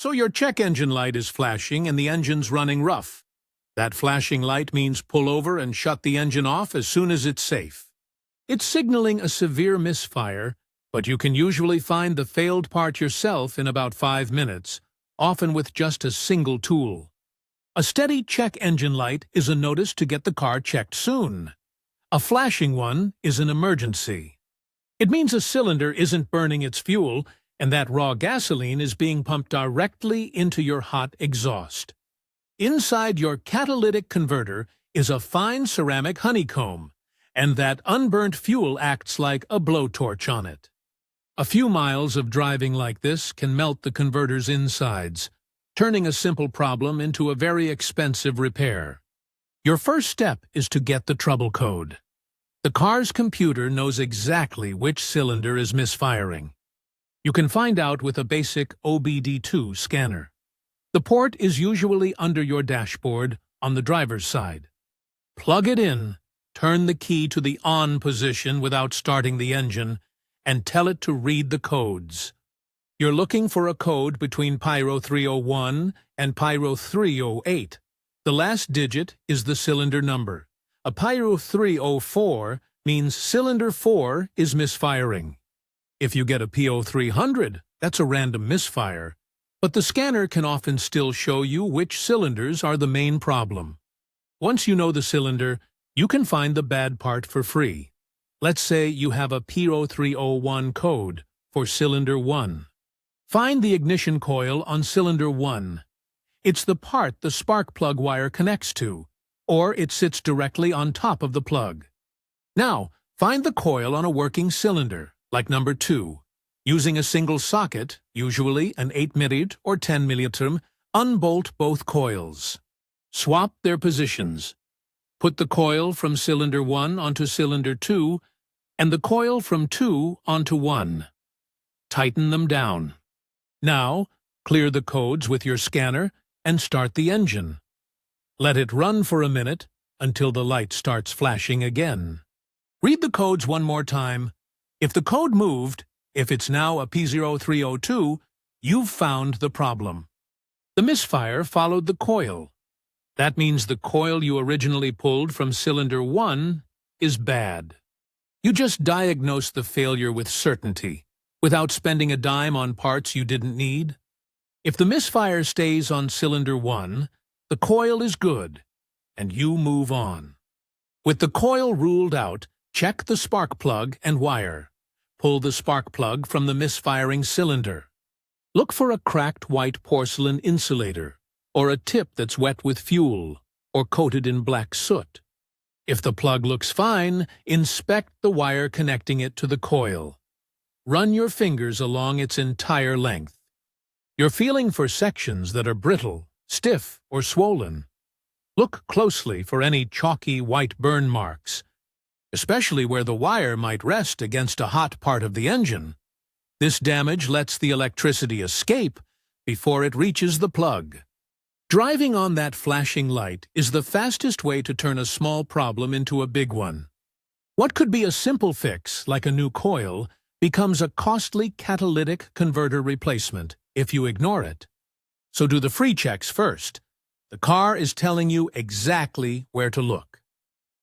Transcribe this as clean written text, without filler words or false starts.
So your check engine light is flashing and the engine's running rough. That flashing light means pull over and shut the engine off as soon as it's safe. It's signaling a severe misfire, but you can usually find the failed part yourself in about 5 minutes, often with just a single tool. A steady check engine light is a notice to get the car checked soon. A flashing one is an emergency. It means a cylinder isn't burning its fuel, and that raw gasoline is being pumped directly into your hot exhaust. Inside your catalytic converter is a fine ceramic honeycomb, and that unburnt fuel acts like a blowtorch on it. A few miles of driving like this can melt the converter's insides, turning a simple problem into a very expensive repair. Your first step is to get the trouble code. The car's computer knows exactly which cylinder is misfiring. You can find out with a basic OBD-II scanner. The port is usually under your dashboard on the driver's side. Plug it in, turn the key to the on position without starting the engine, and tell it to read the codes. You're looking for a code between P0301 and P0308. The last digit is the cylinder number. A P0304 means cylinder 4 is misfiring. If you get a P0300, that's a random misfire, but the scanner can often still show you which cylinders are the main problem. Once you know the cylinder, you can find the bad part for free. Let's say you have a P0301 code for cylinder 1. Find the ignition coil on cylinder 1. It's the part the spark plug wire connects to, or it sits directly on top of the plug. Now, find the coil on a working cylinder, like number 2. Using a single socket, usually an 8mm or 10mm, unbolt both coils. Swap their positions. Put the coil from cylinder 1 onto cylinder 2, and the coil from 2 onto 1. Tighten them down. Now, clear the codes with your scanner and start the engine. Let it run for a minute until the light starts flashing again. Read the codes one more time. If the code moved, if it's now a P0302, you've found the problem. The misfire followed the coil. That means the coil you originally pulled from cylinder 1 is bad. You just diagnosed the failure with certainty, without spending a dime on parts you didn't need. If the misfire stays on cylinder 1, the coil is good, and you move on. With the coil ruled out, check the spark plug and wire. Pull the spark plug from the misfiring cylinder. Look for a cracked white porcelain insulator, or a tip that's wet with fuel, or coated in black soot. If the plug looks fine, inspect the wire connecting it to the coil. Run your fingers along its entire length. You're feeling for sections that are brittle, stiff, or swollen. Look closely for any chalky white burn marks, especially where the wire might rest against a hot part of the engine. This damage lets the electricity escape before it reaches the plug. Driving on that flashing light is the fastest way to turn a small problem into a big one. What could be a simple fix, like a new coil, becomes a costly catalytic converter replacement if you ignore it. So do the free checks first. The car is telling you exactly where to look.